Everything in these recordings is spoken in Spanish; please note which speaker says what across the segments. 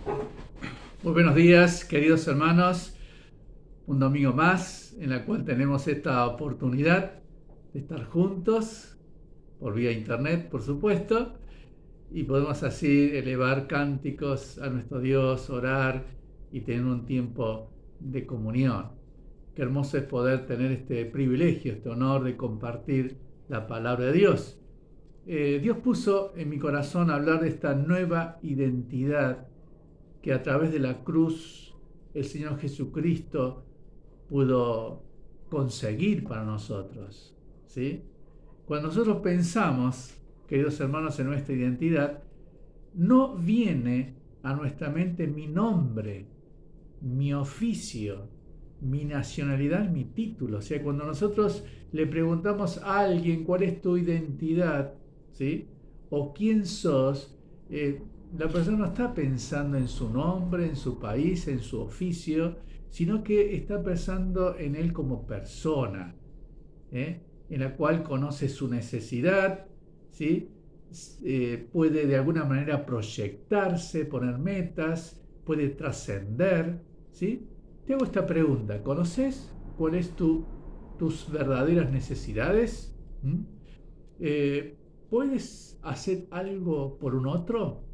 Speaker 1: Muy buenos días, queridos hermanos. Un domingo más en la cual tenemos esta oportunidad de estar juntos por vía internet, por supuesto, y podemos así elevar cánticos a nuestro Dios, orar y tener un tiempo de comunión. Qué hermoso es poder tener este privilegio, este honor de compartir la palabra de Dios. Dios puso en mi corazón hablar de esta nueva identidad que a través de la cruz el Señor Jesucristo pudo conseguir para nosotros, ¿sí? Cuando nosotros pensamos, queridos hermanos, en nuestra identidad, no viene a nuestra mente mi nombre, mi oficio, mi nacionalidad, mi título. O sea, cuando nosotros le preguntamos a alguien cuál es tu identidad, ¿sí? O quién sos, la persona no está pensando en su nombre, en su país, en su oficio, sino que está pensando en él como persona, ¿eh? En la cual conoce su necesidad, ¿sí? Puede de alguna manera proyectarse, poner metas, puede trascender, ¿sí? Te hago esta pregunta: ¿conoces cuáles tus verdaderas necesidades? ¿Mm? ¿Puedes hacer algo por un otro?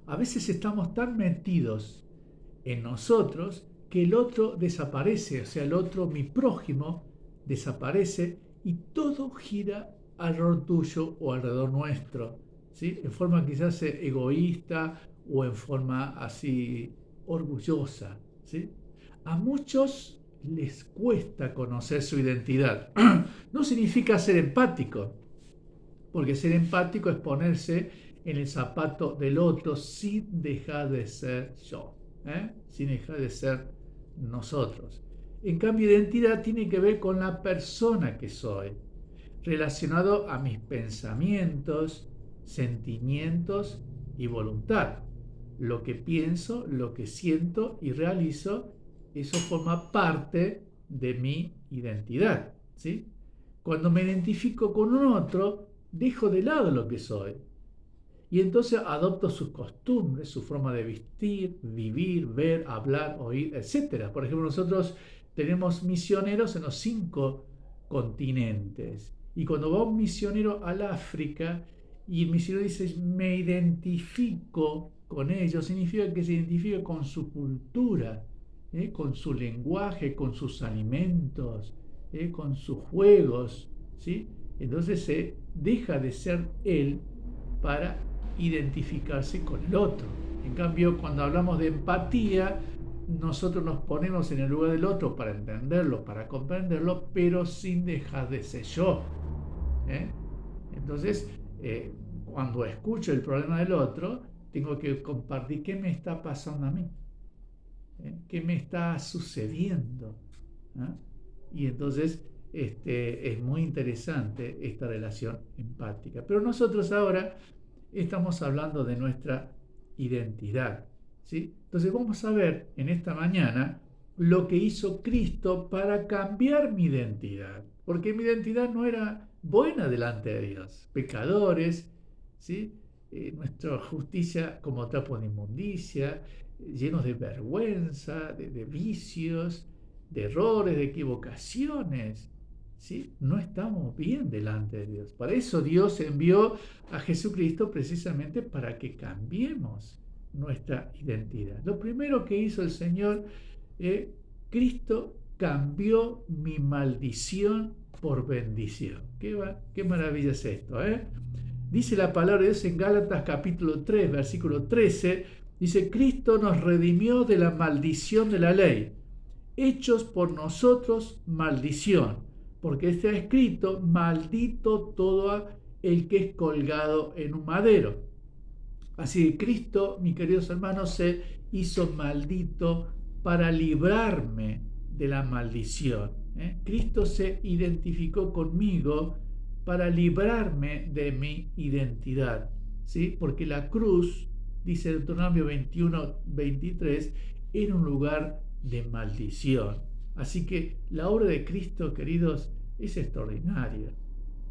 Speaker 1: A veces estamos tan metidos en nosotros que el otro desaparece, o sea, el otro, mi prójimo, desaparece y todo gira alrededor tuyo o alrededor nuestro, ¿sí? En forma quizás egoísta o en forma así orgullosa, ¿sí? A muchos les cuesta conocer su identidad. No significa ser empático, porque ser empático es ponerse en el zapato del otro sin dejar de ser yo, sin dejar de ser nosotros. En cambio, identidad tiene que ver con la persona que soy, relacionado a mis pensamientos, sentimientos y voluntad. Lo que pienso, lo que siento y realizo, eso forma parte de mi identidad, ¿sí? Cuando me identifico con un otro, dejo de lado lo que soy y entonces adopto sus costumbres, su forma de vestir, vivir, ver, hablar, oír, etcétera. Por ejemplo, nosotros tenemos misioneros en los 5 continentes. Y cuando va un misionero al África y el misionero dice, me identifico con ellos, significa que se identifica con su cultura, con su lenguaje, con sus alimentos, con sus juegos, ¿sí? Entonces se deja de ser él para identificarse con el otro. En cambio, cuando hablamos de empatía, nosotros nos ponemos en el lugar del otro para entenderlo, para comprenderlo, pero sin dejar de ser yo, ¿eh? Entonces, cuando escucho el problema del otro, tengo que compartir qué me está pasando a mí, qué me está sucediendo, ¿eh? Y entonces es muy interesante esta relación empática. Pero nosotros ahora estamos hablando de nuestra identidad, ¿sí? Entonces vamos a ver en esta mañana lo que hizo Cristo para cambiar mi identidad, porque mi identidad no era buena delante de Dios, pecadores, ¿sí? Nuestra justicia como trapo de inmundicia, llenos de vergüenza, de vicios, de errores, de equivocaciones, ¿sí? No estamos bien delante de Dios. Para eso Dios envió a Jesucristo precisamente para que cambiemos nuestra identidad. Lo primero que hizo el Señor, Cristo cambió mi maldición por bendición. Qué maravilla es esto, ¿eh? Dice la palabra de Dios en Gálatas capítulo 3, versículo 13, dice, Cristo nos redimió de la maldición de la ley, hechos por nosotros maldición, porque está escrito, maldito todo el que es colgado en un madero. Así que Cristo, mis queridos hermanos, se hizo maldito para librarme de la maldición. Cristo se identificó conmigo para librarme de mi identidad, ¿sí? Porque la cruz, dice Deuteronomio 21:23, era un lugar de maldición. Así que la obra de Cristo, queridos, es extraordinaria,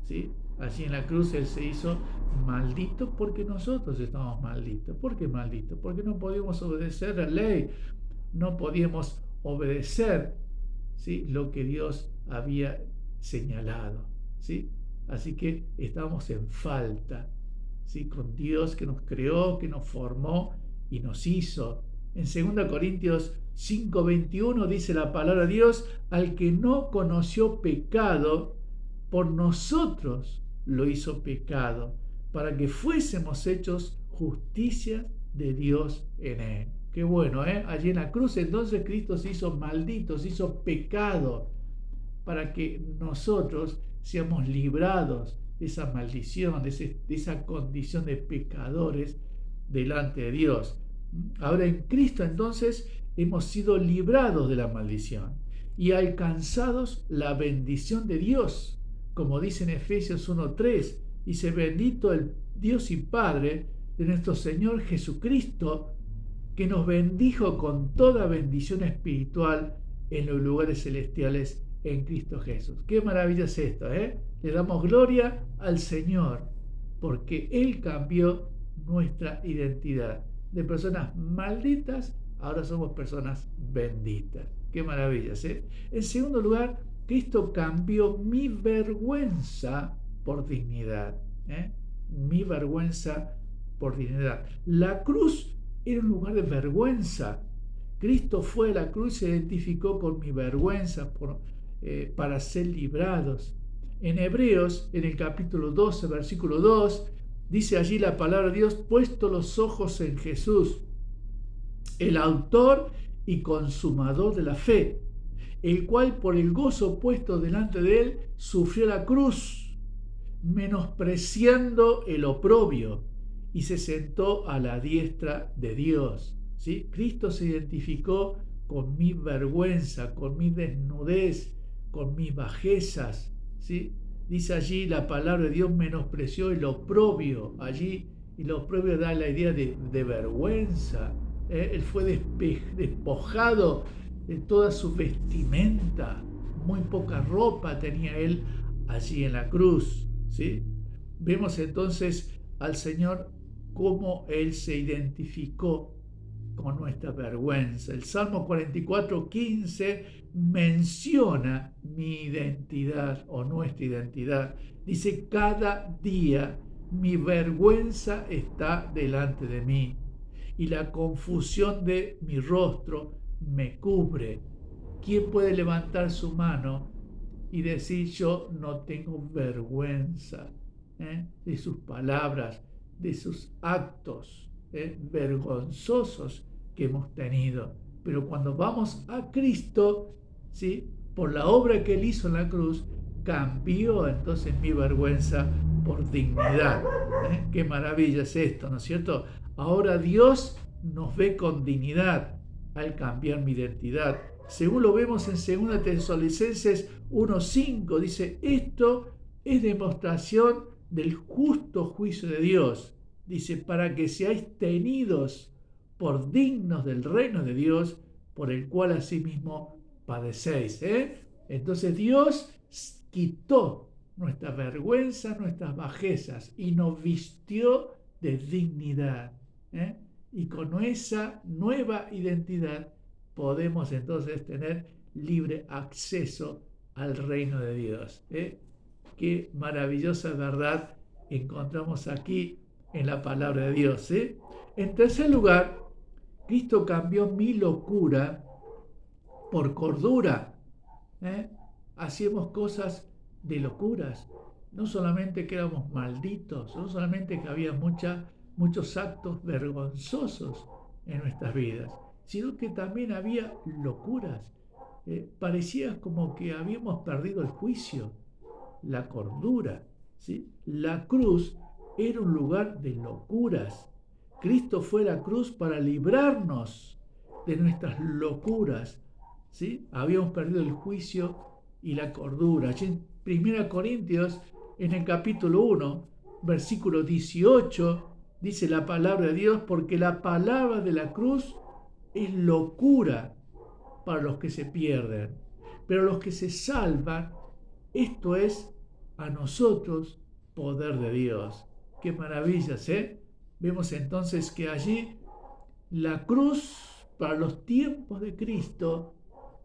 Speaker 1: ¿sí? Allí en la cruz Él se hizo maldito porque nosotros estamos malditos. ¿Por qué malditos? Porque no podíamos obedecer la ley, no podíamos obedecer, ¿sí?, lo que Dios había señalado, ¿sí? Así que estamos en falta, ¿sí?, con Dios que nos creó, que nos formó y nos hizo. En 2 Corintios 5:21 dice la palabra de Dios: al que no conoció pecado, por nosotros lo hizo pecado, para que fuésemos hechos justicia de Dios en él. Qué bueno, ¿eh? Allí en la cruz entonces Cristo se hizo maldito, se hizo pecado, para que nosotros seamos librados de esa maldición, de esa condición de pecadores delante de Dios. Ahora en Cristo entonces hemos sido librados de la maldición y alcanzados la bendición de Dios, como dice en Efesios 1:3, dice: bendito el Dios y Padre de nuestro Señor Jesucristo, que nos bendijo con toda bendición espiritual en los lugares celestiales en Cristo Jesús. Qué maravilla es esto, ¿eh? Le damos gloria al Señor porque Él cambió nuestra identidad. De personas malditas, ahora somos personas benditas. Qué maravillas, ¿eh? En segundo lugar, Cristo cambió mi vergüenza por dignidad, ¿eh? Mi vergüenza por dignidad. La cruz era un lugar de vergüenza. Cristo fue a la cruz y se identificó con mi vergüenza para ser librados. En Hebreos, en el capítulo 12, versículo 2, dice allí la palabra de Dios: puesto los ojos en Jesús, el autor y consumador de la fe, el cual por el gozo puesto delante de él sufrió la cruz, menospreciando el oprobio, y se sentó a la diestra de Dios. ¿Sí? Cristo se identificó con mi vergüenza, con mi desnudez, con mis bajezas. ¿Sí? Dice allí la palabra de Dios: menospreció el oprobio. Allí, y el oprobio da la idea de vergüenza. Él fue despojado de toda su vestimenta. Muy poca ropa tenía él allí en la cruz. ¿Sí? Vemos entonces al Señor cómo Él se identificó con nuestra vergüenza. El Salmo 44:15 menciona mi identidad o nuestra identidad. Dice: cada día mi vergüenza está delante de mí y la confusión de mi rostro me cubre. ¿Quién puede levantar su mano y decir: yo no tengo vergüenza de sus palabras, de sus actos vergonzosos que hemos tenido? Pero cuando vamos a Cristo, ¿sí?, por la obra que Él hizo en la cruz, cambió entonces mi vergüenza por dignidad. Qué maravilla es esto, ¿no es cierto? Ahora Dios nos ve con dignidad al cambiar mi identidad. Según lo vemos en 2 Tesalonicenses 1:5, dice: esto es demostración del justo juicio de Dios. Dice: para que seáis tenidos por dignos del reino de Dios, por el cual asimismo padecéis. Entonces Dios quitó nuestra vergüenza, nuestras bajezas, y nos vistió de dignidad. Y con esa nueva identidad podemos entonces tener libre acceso al reino de Dios. Qué maravillosa verdad encontramos aquí en la palabra de Dios. En tercer lugar, Cristo cambió mi locura por cordura. Hacíamos cosas de locuras. No solamente que éramos malditos, no solamente que había muchos actos vergonzosos en nuestras vidas, sino que también había locuras. Parecía como que habíamos perdido el juicio, la cordura. ¿Sí? La cruz era un lugar de locuras. Cristo fue a la cruz para librarnos de nuestras locuras. ¿Sí? Habíamos perdido el juicio y la cordura. Allí en 1 Corintios, en el capítulo 1, versículo 18, dice la palabra de Dios: porque la palabra de la cruz es locura para los que se pierden, pero los que se salvan, esto es, a nosotros, poder de Dios. ¡Qué maravillas, eh! Vemos entonces que allí la cruz para los tiempos de Cristo,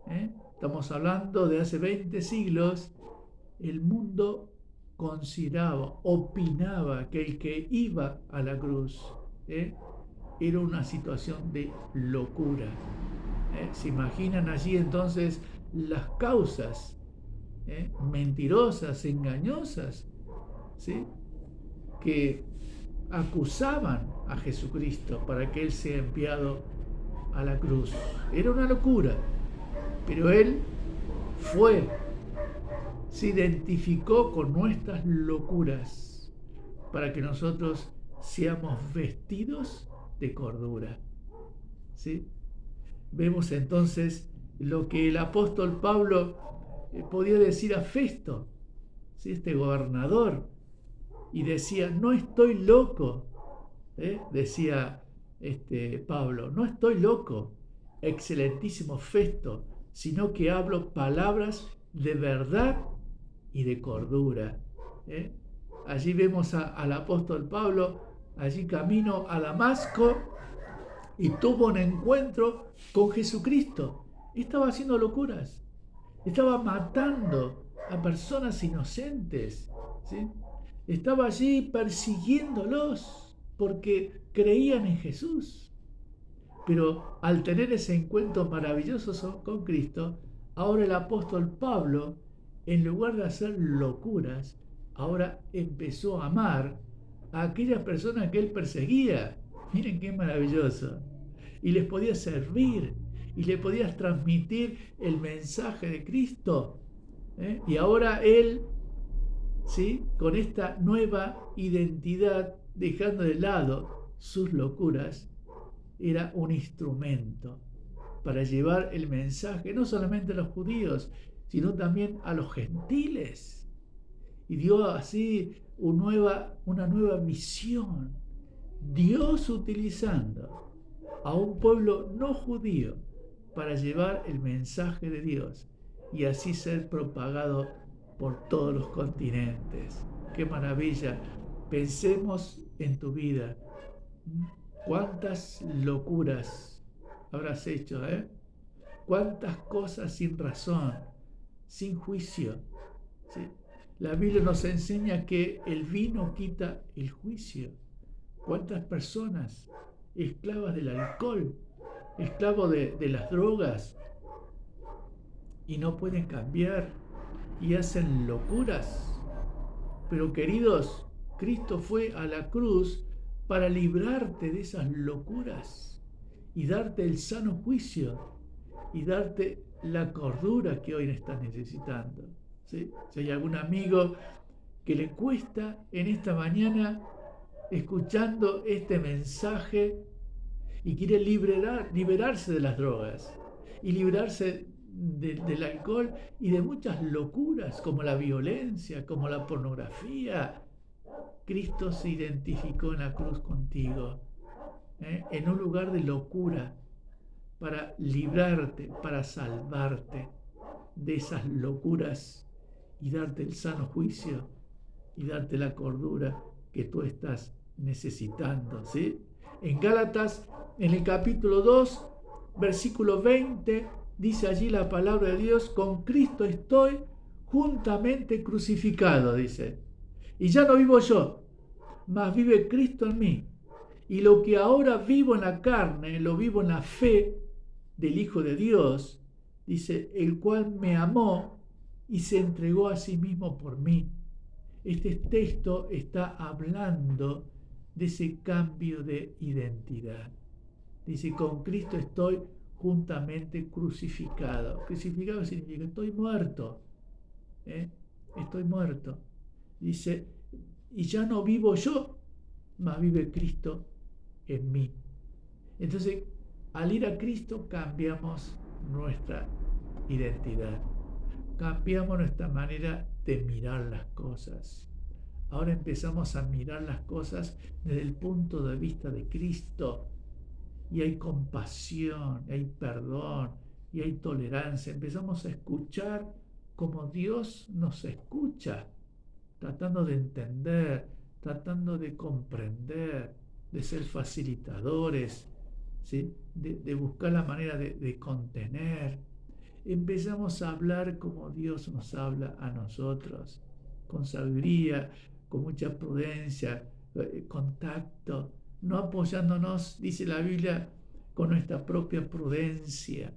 Speaker 1: estamos hablando de hace 20 siglos, el mundo consideraba, opinaba que el que iba a la cruz era una situación de locura. ¿Se imaginan allí entonces las causas mentirosas, engañosas, ¿sí?, que acusaban a Jesucristo para que Él sea enviado a la cruz? Era una locura, pero Él fue, se identificó con nuestras locuras para que nosotros seamos vestidos de cordura, ¿sí? Vemos entonces lo que el apóstol Pablo podía decir a Festo, ¿sí?, este gobernador, y decía: no estoy loco, decía Pablo, no estoy loco, excelentísimo Festo, sino que hablo palabras de verdad y de cordura. Allí vemos al apóstol Pablo, allí camino a Damasco, y tuvo un encuentro con Jesucristo. Estaba haciendo locuras, estaba matando a personas inocentes, ¿sí? Estaba allí persiguiéndolos porque creían en Jesús. Pero al tener ese encuentro maravilloso con Cristo, ahora el apóstol Pablo, en lugar de hacer locuras, ahora empezó a amar a aquellas personas que él perseguía. Miren qué maravilloso. Y les podía servir y le podías transmitir el mensaje de Cristo. Y ahora él, ¿sí?, con esta nueva identidad, dejando de lado sus locuras, era un instrumento para llevar el mensaje no solamente a los judíos, sino también a los gentiles. Y dio así una nueva misión. Dios utilizando a un pueblo no judío para llevar el mensaje de Dios y así ser propagado por todos los continentes. ¡Qué maravilla! Pensemos en tu vida. ¿Cuántas locuras habrás hecho, ¿Cuántas cosas sin razón, sin juicio? ¿Sí? La Biblia nos enseña que el vino quita el juicio. ¿Cuántas personas esclavas del alcohol, esclavos de las drogas, y no pueden cambiar y hacen locuras? Pero queridos, Cristo fue a la cruz para librarte de esas locuras y darte el sano juicio y darte la cordura que hoy estás necesitando, ¿sí? Si hay algún amigo que le cuesta en esta mañana escuchando este mensaje y quiere liberarse de las drogas y liberarse del alcohol y de muchas locuras como la violencia, como la pornografía, Cristo se identificó en la cruz contigo, en un lugar de locura, para librarte, para salvarte de esas locuras y darte el sano juicio y darte la cordura que tú estás necesitando, ¿sí? En Gálatas, en el capítulo 2, versículo 20, dice allí la palabra de Dios: con Cristo estoy juntamente crucificado, dice. Y ya no vivo yo, mas vive Cristo en mí. Y lo que ahora vivo en la carne, lo vivo en la fe del Hijo de Dios, dice, el cual me amó y se entregó a sí mismo por mí. Este texto está hablando de ese cambio de identidad. Dice: con Cristo estoy juntamente crucificado. Crucificado significa estoy muerto. Estoy muerto. Dice: y ya no vivo yo, mas vive Cristo en mí. Entonces, al ir a Cristo cambiamos nuestra identidad. Cambiamos nuestra manera de mirar las cosas. Ahora empezamos a mirar las cosas desde el punto de vista de Cristo. Y hay compasión, hay perdón, y hay tolerancia. Empezamos a escuchar como Dios nos escucha. tratando de entender, tratando de comprender, de ser facilitadores, ¿sí? De buscar la manera de contener. Empezamos a hablar como Dios nos habla a nosotros, con sabiduría, con mucha prudencia, con tacto, no apoyándonos, dice la Biblia, con nuestra propia prudencia,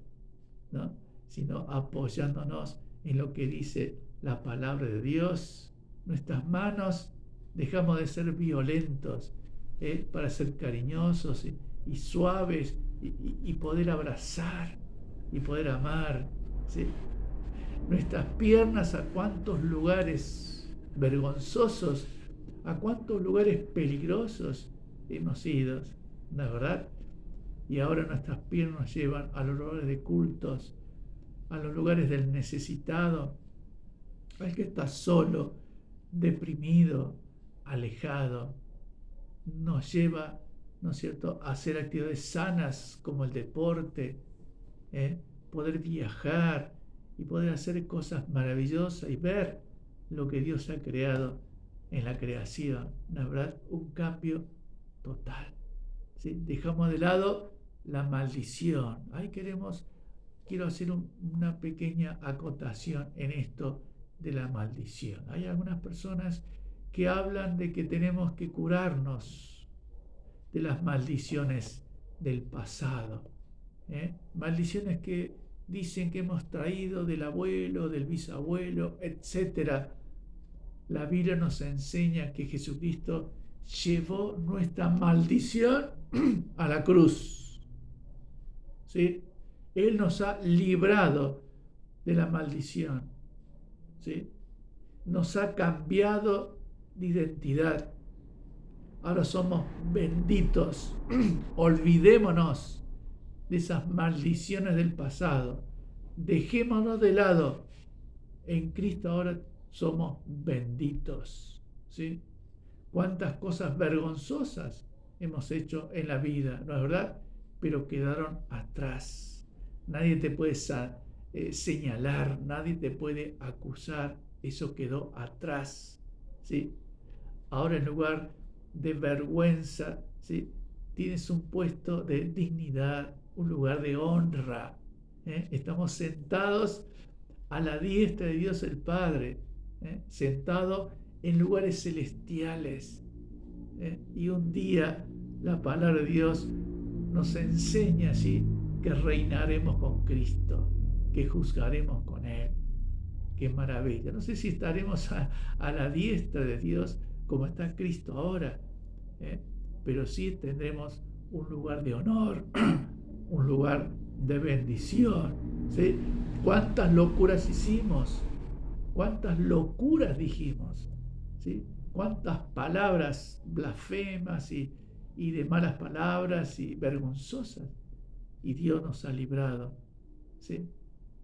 Speaker 1: ¿no? Sino apoyándonos en lo que dice la palabra de Dios. Nuestras manos dejamos de ser violentos, para ser cariñosos y suaves y poder abrazar y poder amar, ¿sí? Nuestras piernas, a cuántos lugares vergonzosos, a cuántos lugares peligrosos hemos ido, ¿no es verdad? Y ahora nuestras piernas nos llevan a los lugares de cultos, a los lugares del necesitado, al que está solo, deprimido, alejado. Nos lleva, ¿no es cierto?, a hacer actividades sanas como el deporte, poder viajar y poder hacer cosas maravillosas y ver lo que Dios ha creado en la creación. ¿No es verdad? Un cambio total, ¿sí? Dejamos de lado la maldición. Ahí quiero hacer una pequeña acotación en esto de la maldición. Hay algunas personas que hablan de que tenemos que curarnos de las maldiciones del pasado. Maldiciones que dicen que hemos traído del abuelo, del bisabuelo, etc. La Biblia nos enseña que Jesucristo llevó nuestra maldición a la cruz, ¿sí? Él nos ha librado de la maldición, ¿sí? Nos ha cambiado de identidad. Ahora somos benditos. Olvidémonos de esas maldiciones del pasado. Dejémonos de lado. En Cristo ahora somos benditos, ¿sí? Cuántas cosas vergonzosas hemos hecho en la vida, ¿no es verdad? Pero quedaron atrás. Nadie te puede señalar, nadie te puede acusar. Eso quedó atrás, ¿sí? Ahora, en lugar de vergüenza, ¿sí?, tienes un puesto de dignidad, un lugar de honra. Estamos sentados a la diestra de Dios el Padre, sentados en lugares celestiales. Y un día la palabra de Dios nos enseña así que reinaremos con Cristo, que juzgaremos con Él. Qué maravilla. No sé si estaremos a la diestra de Dios como está Cristo ahora, pero sí tendremos un lugar de honor, un lugar de bendición, ¿sí? ¿Cuántas locuras hicimos? ¿Cuántas locuras dijimos? ¿Sí? ¿Cuántas palabras blasfemas y de malas palabras y vergonzosas? Y Dios nos ha librado, ¿sí?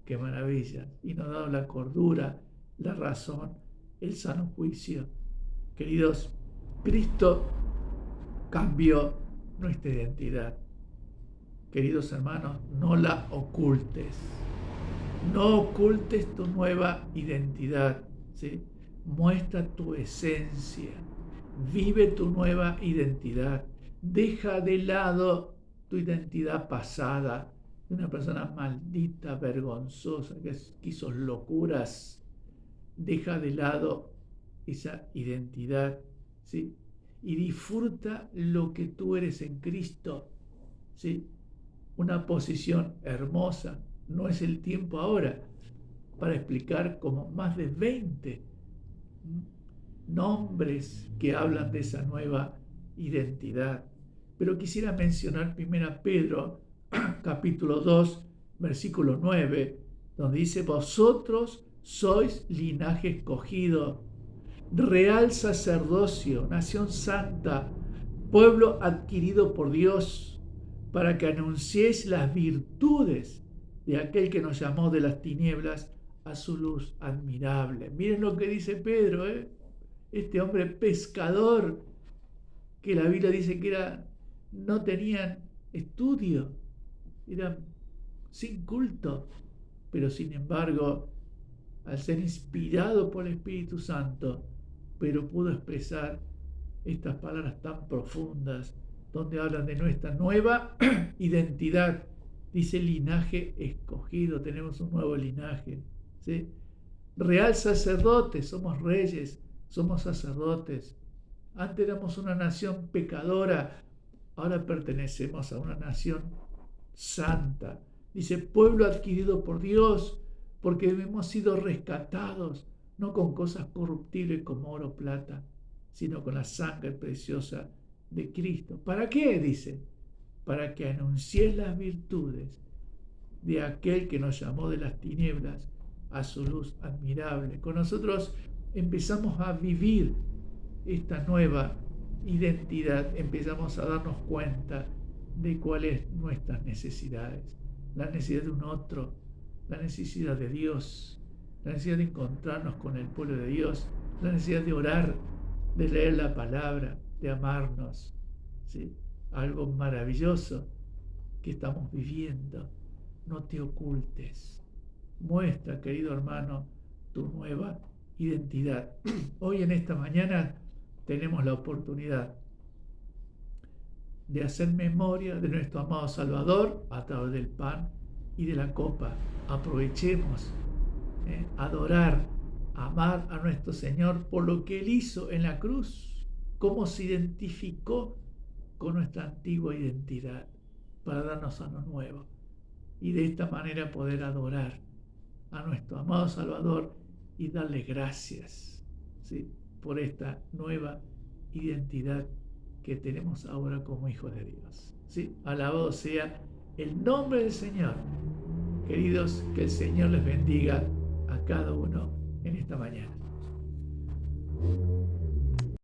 Speaker 1: Qué maravilla. Y nos ha dado la cordura, la razón, el sano juicio. Queridos, Cristo cambió nuestra identidad. Queridos hermanos, no la ocultes. No ocultes tu nueva identidad, ¿sí? Muestra tu esencia. Vive tu nueva identidad. Deja de lado tu identidad pasada, de una persona maldita, vergonzosa, que hizo locuras. Deja de lado esa identidad, ¿sí? Y disfruta lo que tú eres en Cristo, ¿sí? Una posición hermosa. No es el tiempo ahora para explicar como más de 20 nombres que hablan de esa nueva identidad. Pero quisiera mencionar 1 Pedro, capítulo 2, versículo 9, donde dice: vosotros sois linaje escogido, real sacerdocio, nación santa, pueblo adquirido por Dios, para que anunciéis las virtudes de aquel que nos llamó de las tinieblas a su luz admirable. Miren lo que dice Pedro, este hombre pescador, que la Biblia dice que no tenían estudio, eran sin culto, pero sin embargo, al ser inspirado por el Espíritu Santo, pero pudo expresar estas palabras tan profundas, donde hablan de nuestra nueva identidad. Dice linaje escogido, tenemos un nuevo linaje, ¿sí? Real sacerdote, somos reyes, somos sacerdotes. Antes éramos una nación pecadora, ahora pertenecemos a una nación santa. Dice, pueblo adquirido por Dios, porque hemos sido rescatados, no con cosas corruptibles como oro o plata, sino con la sangre preciosa de Cristo. ¿Para qué? Dice, para que anunciéis las virtudes de aquel que nos llamó de las tinieblas a su luz admirable. Con nosotros empezamos a vivir esta nueva identidad, empezamos a darnos cuenta de cuáles nuestras necesidades, la necesidad de un otro, la necesidad de Dios, la necesidad de encontrarnos con el pueblo de Dios, la necesidad de orar, de leer la palabra, de amarnos, ¿sí? Algo maravilloso que estamos viviendo. No te ocultes. Muestra, querido hermano, tu nueva identidad. Hoy en esta mañana tenemos la oportunidad de hacer memoria de nuestro amado Salvador a través del pan y de la copa. Aprovechemos, adorar, amar a nuestro Señor por lo que Él hizo en la cruz, cómo se identificó con nuestra antigua identidad para darnos a lo nuevo. Y de esta manera poder adorar a nuestro amado Salvador y darle gracias, ¿sí?, por esta nueva identidad que tenemos ahora como hijos de Dios, ¿sí? Alabado sea el nombre del Señor. Queridos, que el Señor les bendiga a cada uno en esta mañana.